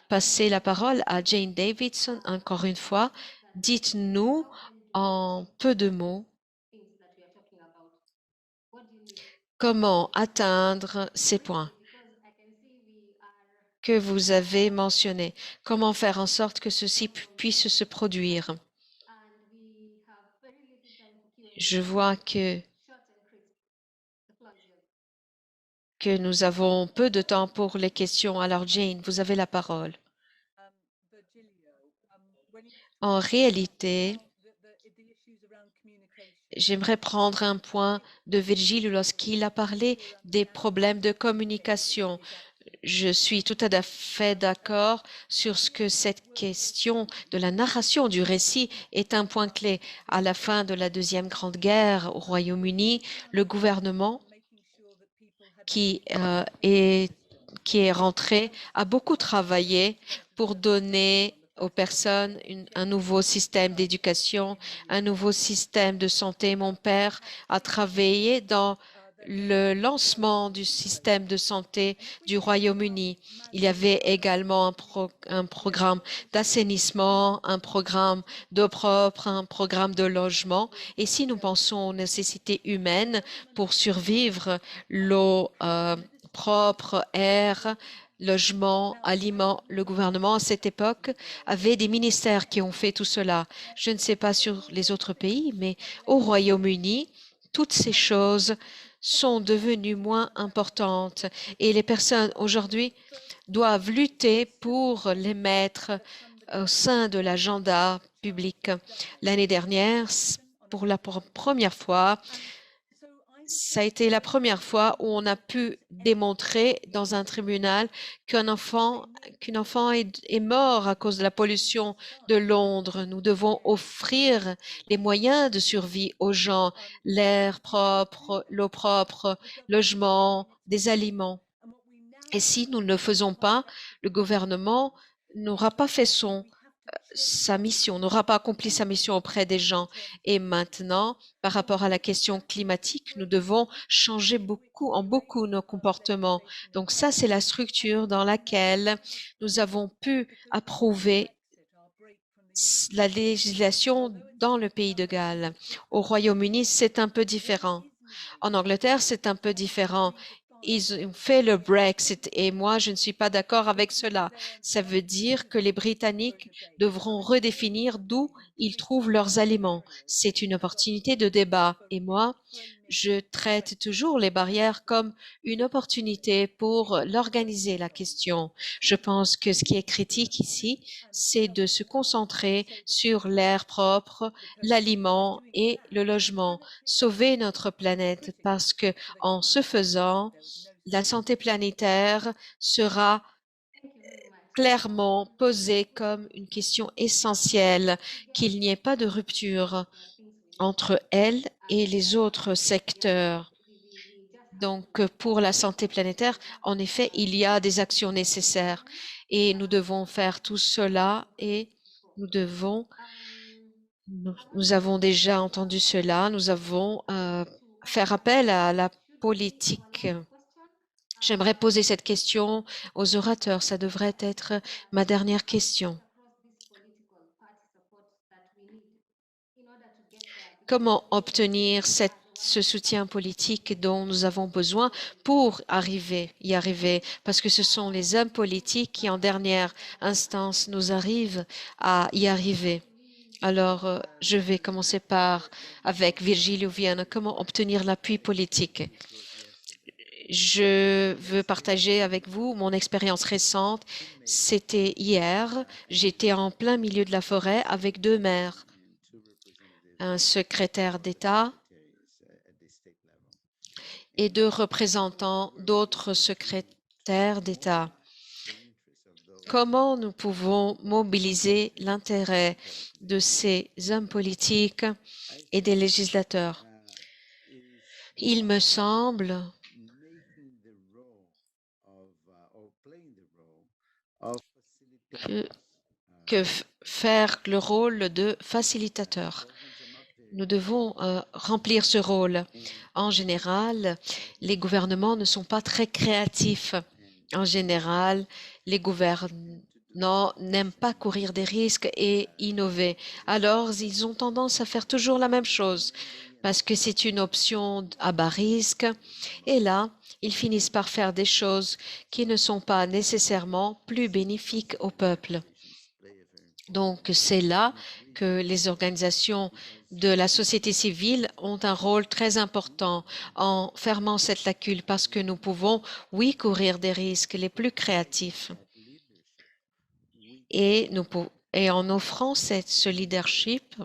passer la parole à Jane Davidson. Encore une fois, dites-nous en peu de mots comment atteindre ces points que vous avez mentionnés. Comment faire en sorte que ceci puisse se produire. Je vois que nous avons peu de temps pour les questions. Alors, Jane, vous avez la parole. En réalité, j'aimerais prendre un point de Virgile lorsqu'il a parlé des problèmes de communication. Je suis tout à fait d'accord sur ce que cette question de la narration du récit est un point clé. À la fin de la Deuxième Grande Guerre au Royaume-Uni, le gouvernement qui est rentré a beaucoup travaillé pour donner aux personnes un nouveau système d'éducation, un nouveau système de santé. Mon père a travaillé dans le lancement du système de santé du Royaume-Uni. Il y avait également un programme d'assainissement, un programme d'eau propre, un programme de logement. Et si nous pensons aux nécessités humaines pour survivre, l'eau propre, air, logement, aliments, le gouvernement à cette époque avait des ministères qui ont fait tout cela. Je ne sais pas sur les autres pays, mais au Royaume-Uni, toutes ces choses sont devenues moins importantes et les personnes aujourd'hui doivent lutter pour les mettre au sein de l'agenda public. L'année dernière, pour la première fois, ça a été la première fois où on a pu démontrer dans un tribunal qu'un enfant est mort à cause de la pollution de Londres. Nous devons offrir les moyens de survie aux gens, l'air propre, l'eau propre, logement, des aliments. Et si nous ne le faisons pas, le gouvernement n'aura pas fait sa mission, n'aura pas accompli sa mission auprès des gens. Et maintenant, par rapport à la question climatique, nous devons changer beaucoup nos comportements. Donc ça, c'est la structure dans laquelle nous avons pu approuver la législation dans le pays de Galles. Au Royaume-Uni, c'est un peu différent. En Angleterre, c'est un peu différent. Ils ont fait le Brexit et moi, je ne suis pas d'accord avec cela. Ça veut dire que les Britanniques devront redéfinir d'où ils trouvent leurs aliments. C'est une opportunité de débat et moi, je traite toujours les barrières comme une opportunité pour l'organiser la question. Je pense que ce qui est critique ici, c'est de se concentrer sur l'air propre, l'aliment et le logement, sauver notre planète parce que en ce faisant, la santé planétaire sera clairement posée comme une question essentielle, qu'il n'y ait pas de rupture entre elle et les autres secteurs. Donc, pour la santé planétaire, en effet, il y a des actions nécessaires et nous devons faire tout cela et nous avons déjà entendu cela, nous avons faire appel à la politique. J'aimerais poser cette question aux orateurs. Ça devrait être ma dernière question. Comment obtenir ce soutien politique dont nous avons besoin pour y arriver, parce que ce sont les hommes politiques qui, en dernière instance, nous arrivent à y arriver. Alors, je vais commencer avec Virgilio Viana. Comment obtenir l'appui politique? Je veux partager avec vous mon expérience récente. C'était hier. J'étais en plein milieu de la forêt avec deux maires, un secrétaire d'État et deux représentants d'autres secrétaires d'État. Comment nous pouvons mobiliser l'intérêt de ces hommes politiques et des législateurs? Il me semble que faire le rôle de facilitateur. Nous devons remplir ce rôle. En général, les gouvernements ne sont pas très créatifs En général, les gouvernants n'aiment pas courir des risques et innover. Alors, ils ont tendance à faire toujours la même chose parce que c'est une option à bas risque. Et là, ils finissent par faire des choses qui ne sont pas nécessairement plus bénéfiques au peuple. Donc, c'est là que les organisations de la société civile ont un rôle très important en fermant cette lacune parce que nous pouvons, oui, courir des risques les plus créatifs. Et, et en offrant ce leadership,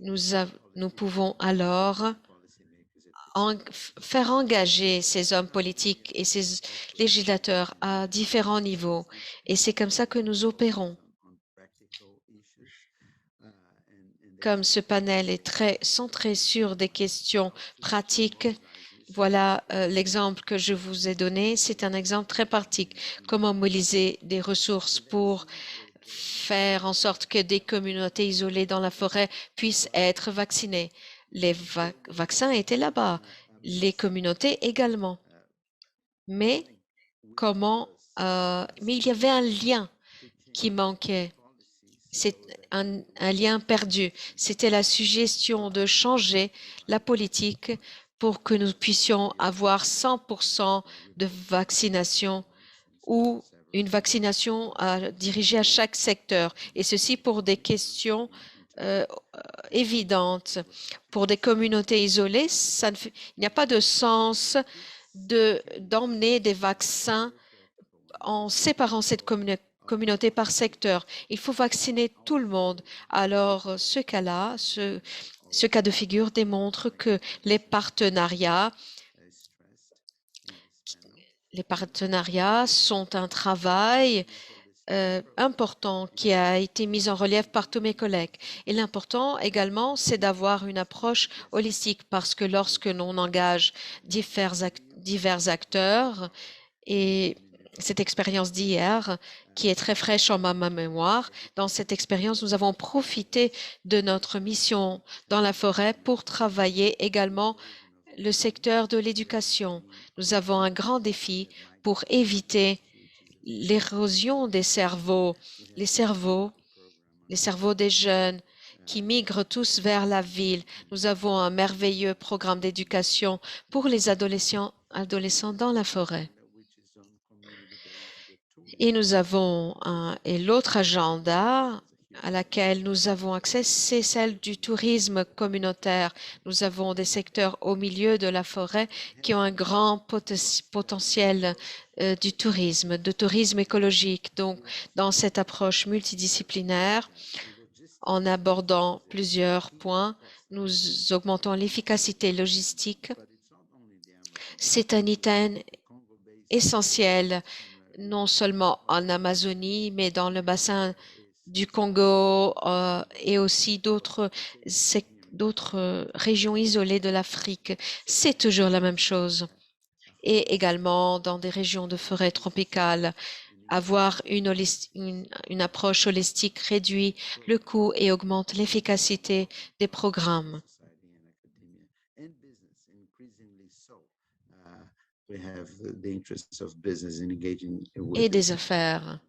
nous pouvons alors faire engager ces hommes politiques et ces législateurs à différents niveaux. Et c'est comme ça que nous opérons. Comme ce panel est très centré sur des questions pratiques, voilà l'exemple que je vous ai donné. C'est un exemple très pratique. Comment mobiliser des ressources pour faire en sorte que des communautés isolées dans la forêt puissent être vaccinées. Les vaccins étaient là-bas, les communautés également. Mais mais il y avait un lien qui manquait. C'est un lien perdu. C'était la suggestion de changer la politique pour que nous puissions avoir 100% de vaccination ou une vaccination dirigée à chaque secteur. Et ceci pour des questions évidentes. Pour des communautés isolées, il n'y a pas de sens d'emmener des vaccins en séparant cette communauté par secteur. Il faut vacciner tout le monde. Alors, ce cas-là, ce cas de figure démontre que les partenariats sont un travail important qui a été mis en relief par tous mes collègues. Et l'important également, c'est d'avoir une approche holistique parce que lorsque l'on engage divers acteurs et cette expérience d'hier, qui est très fraîche en ma mémoire. Dans cette expérience, nous avons profité de notre mission dans la forêt pour travailler également le secteur de l'éducation. Nous avons un grand défi pour éviter l'érosion des cerveaux, les cerveaux des jeunes qui migrent tous vers la ville. Nous avons un merveilleux programme d'éducation pour les adolescents dans la forêt. Et nous avons l'autre agenda à laquelle nous avons accès, c'est celle du tourisme communautaire. Nous avons des secteurs au milieu de la forêt qui ont un grand potentiel de tourisme écologique. Donc, dans cette approche multidisciplinaire, en abordant plusieurs points, nous augmentons l'efficacité logistique. C'est un item essentiel non seulement en Amazonie, mais dans le bassin du Congo et aussi d'autres régions isolées de l'Afrique. C'est toujours la même chose. Et également dans des régions de forêt tropicale, avoir une approche holistique réduit le coût et augmente l'efficacité des programmes. Et des affaires.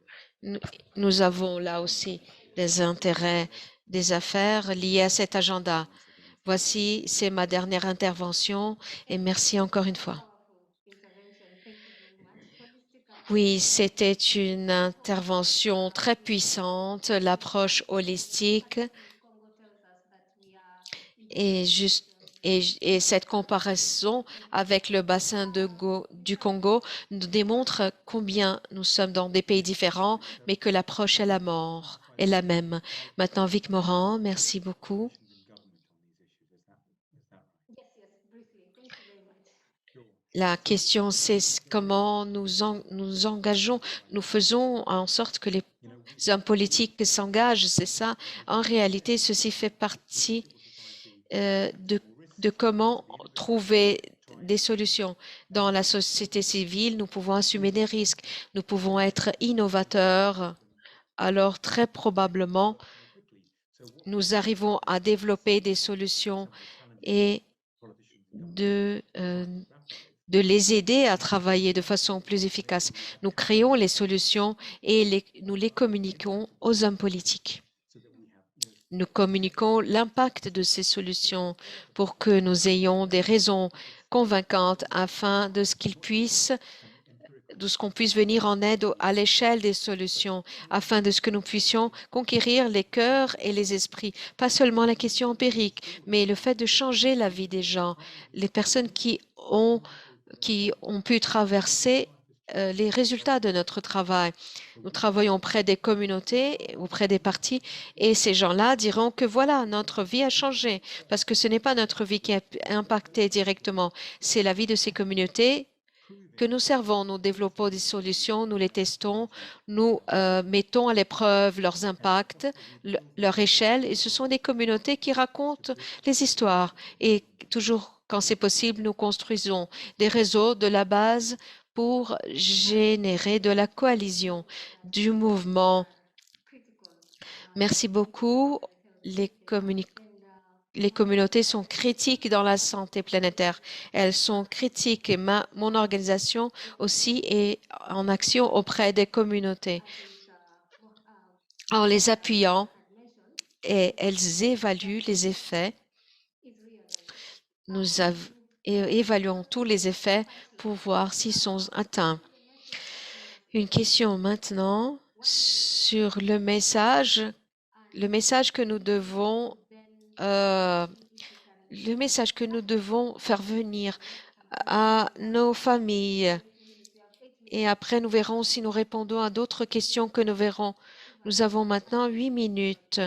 Nous avons là aussi des intérêts des affaires liés à cet agenda. Voici, c'est ma dernière intervention et merci encore une fois. Oui, c'était une intervention très puissante, l'approche holistique et cette comparaison avec le bassin du Congo nous démontre combien nous sommes dans des pays différents, mais que l'approche est la même. Maintenant, Vic Morand, merci beaucoup. La question, c'est comment nous engageons, nous faisons en sorte que les hommes politiques s'engagent, c'est ça. En réalité, ceci fait partie de comment trouver des solutions. Dans la société civile, nous pouvons assumer des risques, nous pouvons être innovateurs. Alors, très probablement, nous arrivons à développer des solutions et de les aider à travailler de façon plus efficace. Nous créons les solutions et nous les communiquons aux hommes politiques. Nous communiquons l'impact de ces solutions pour que nous ayons des raisons convaincantes afin de ce qu'on puisse venir en aide à l'échelle des solutions, afin de ce que nous puissions conquérir les cœurs et les esprits. Pas seulement la question empirique, mais le fait de changer la vie des gens, les personnes qui ont pu traverser les résultats de notre travail. Nous travaillons auprès des communautés, auprès des partis, et ces gens-là diront que voilà, notre vie a changé, parce que ce n'est pas notre vie qui est impactée directement, c'est la vie de ces communautés que nous servons. Nous développons des solutions, nous les testons, nous mettons à l'épreuve leurs impacts, leur échelle, et ce sont des communautés qui racontent les histoires. Et toujours, quand c'est possible, nous construisons des réseaux de la base pour générer de la coalition, du mouvement. Merci beaucoup. Les communautés sont critiques dans la santé planétaire. Elles sont critiques et mon organisation aussi est en action auprès des communautés. En les appuyant, et elles évaluent les effets. Nous évaluons tous les effets pour voir s'ils sont atteints. Une question maintenant sur le message que nous devons faire venir à nos familles. Et après, nous verrons si nous répondons à d'autres questions que nous verrons. Nous avons maintenant 8 minutes.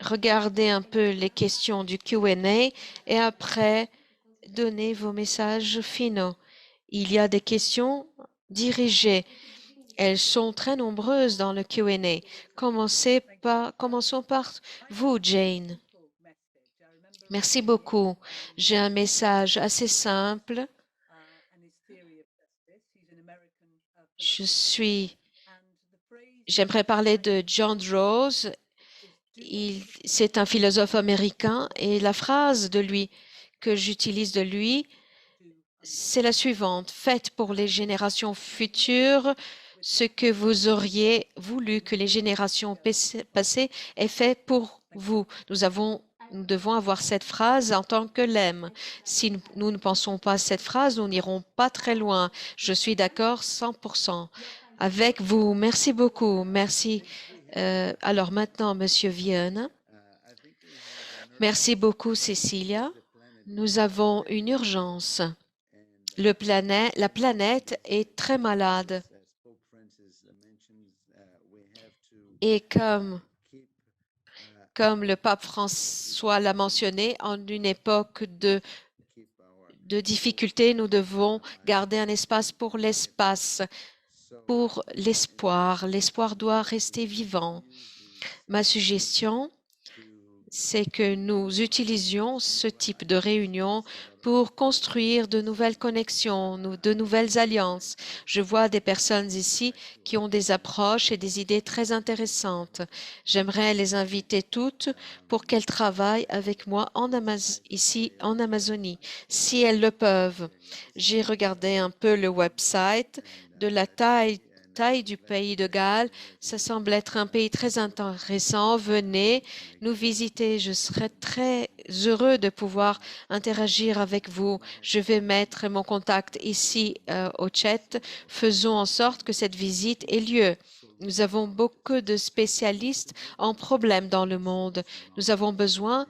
Regardez un peu les questions du Q&A et après, donnez vos messages finaux. Il y a des questions dirigées. Elles sont très nombreuses dans le Q&A. Commençons par vous, Jane. Merci beaucoup. J'ai un message assez simple. J'aimerais parler de John Rawls. C'est un philosophe américain et la phrase de lui que j'utilise de lui, c'est la suivante. Faites pour les générations futures ce que vous auriez voulu que les générations passées aient fait pour vous. Nous devons avoir cette phrase en tant que lemme. Si nous ne pensons pas à cette phrase, nous n'irons pas très loin. Je suis d'accord 100% avec vous. Merci beaucoup. Merci. Alors maintenant, Monsieur Vienne. Merci beaucoup, Cécilia. Nous avons une urgence. La planète est très malade. Et comme le pape François l'a mentionné, en une époque de difficultés, nous devons garder un espace pour l'espace, pour l'espoir. L'espoir doit rester vivant. Ma suggestion, c'est que nous utilisions ce type de réunion pour construire de nouvelles connexions, de nouvelles alliances. Je vois des personnes ici qui ont des approches et des idées très intéressantes. J'aimerais les inviter toutes pour qu'elles travaillent avec moi ici en Amazonie, si elles le peuvent. J'ai regardé un peu le website de la taille du pays de Galles. Ça semble être un pays très intéressant. Venez nous visiter. Je serai très heureux de pouvoir interagir avec vous. Je vais mettre mon contact ici au chat. Faisons en sorte que cette visite ait lieu. Nous avons beaucoup de spécialistes en problèmes dans le monde. Nous avons besoin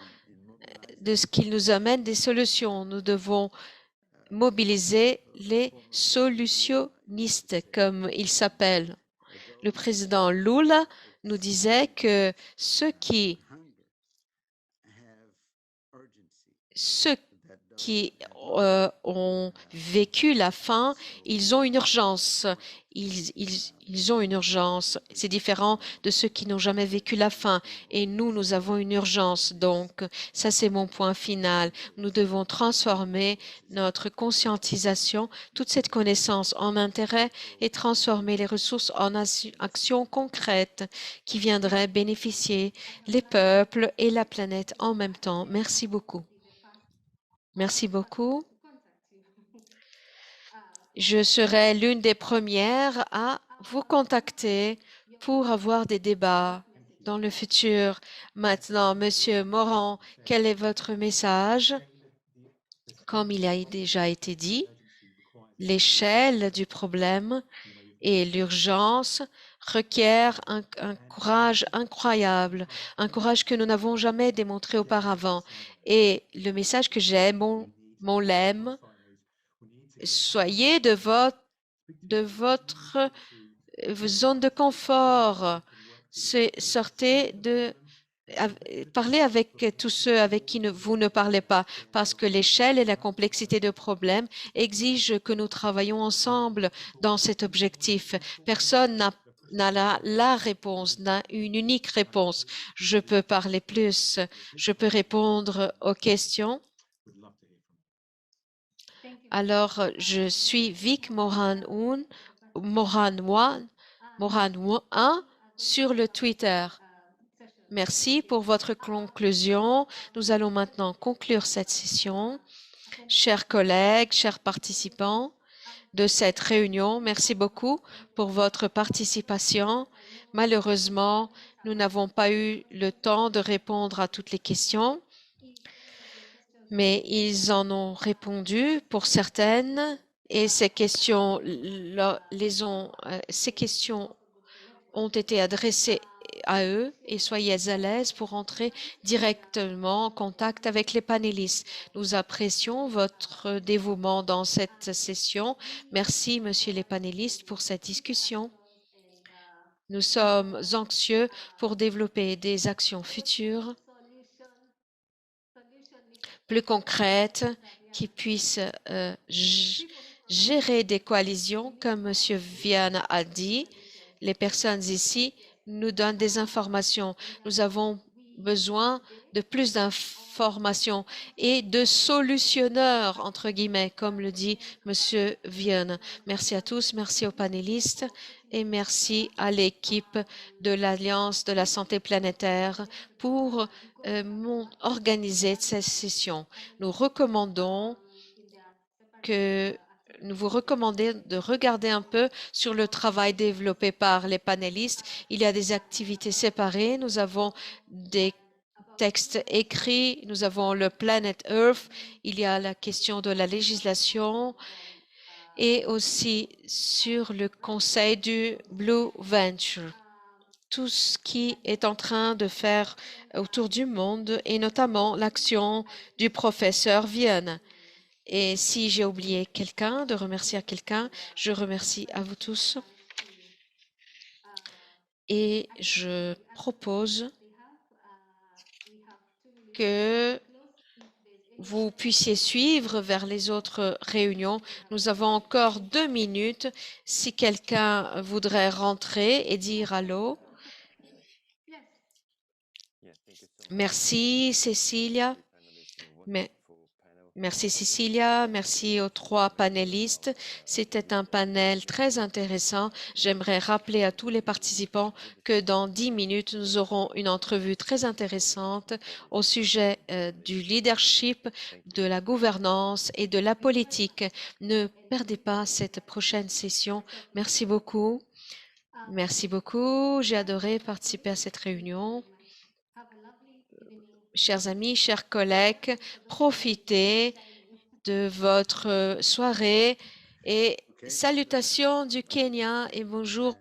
de ce qu'ils nous amènent des solutions. Nous devons mobiliser les solutionnistes, comme ils s'appellent. Le président Lula nous disait que ceux qui ont vécu la faim, ils ont une urgence. Ils ont une urgence. C'est différent de ceux qui n'ont jamais vécu la faim. Et nous avons une urgence. Donc, ça, c'est mon point final. Nous devons transformer notre conscientisation, toute cette connaissance en intérêt et transformer les ressources en actions concrètes qui viendraient bénéficier les peuples et la planète en même temps. Merci beaucoup. Merci beaucoup. je serai l'une des premières à vous contacter pour avoir des débats dans le futur. Maintenant, Monsieur Morand, quel est votre message? Comme il a déjà été dit, l'échelle du problème et l'urgence requièrent un courage incroyable, un courage que nous n'avons jamais démontré auparavant. Et le message que j'ai, mon lemme, soyez de votre zone de confort. Sortez de parlez avec tous ceux avec qui vous ne parlez pas, parce que l'échelle et la complexité de problèmes exigent que nous travaillons ensemble dans cet objectif. Personne n'a la réponse, n'a une unique réponse. Je peux parler plus, je peux répondre aux questions. Alors, je suis Vic Moran 1 sur le Twitter. Merci pour votre conclusion. Nous allons maintenant conclure cette session. Chers collègues, chers participants de cette réunion, merci beaucoup pour votre participation. Malheureusement, nous n'avons pas eu le temps de répondre à toutes les questions, mais ils en ont répondu pour certaines et ces questions ont été adressées à eux et soyez à l'aise pour entrer directement en contact avec les panélistes. Nous apprécions votre dévouement dans cette session. Merci, monsieur les panélistes, pour cette discussion. Nous sommes anxieux pour développer des actions futures plus concrètes qui puissent gérer des coalitions, comme monsieur Viana a dit. Les personnes ici nous donnent des informations. Nous avons besoin de plus d'informations et de solutionneurs, entre guillemets, comme le dit monsieur Vienne. Merci à tous, merci aux panélistes et merci à l'équipe de l'Alliance de la santé planétaire pour organiser cette session. Nous recommandons nous vous recommandons de regarder un peu sur le travail développé par les panélistes. Il y a des activités séparées. Nous avons des textes écrits. Nous avons le Planet Earth. Il y a la question de la législation et aussi sur le conseil du Blue Venture. Tout ce qui est en train de faire autour du monde et notamment l'action du professeur Vienne. Et si j'ai oublié quelqu'un, de remercier à quelqu'un, je remercie à vous tous. Et je propose que vous puissiez suivre vers les autres réunions. Nous avons encore 2 minutes. Si quelqu'un voudrait rentrer et dire allô. Merci, Cécilia. Merci Cécilia, merci aux 3 panélistes. C'était un panel très intéressant. J'aimerais rappeler à tous les participants que dans 10 minutes, nous aurons une entrevue très intéressante au sujet du leadership, de la gouvernance et de la politique. Ne perdez pas cette prochaine session. Merci beaucoup. Merci beaucoup. J'ai adoré participer à cette réunion. Chers amis, chers collègues, profitez de votre soirée et salutations du Kenya et bonjour.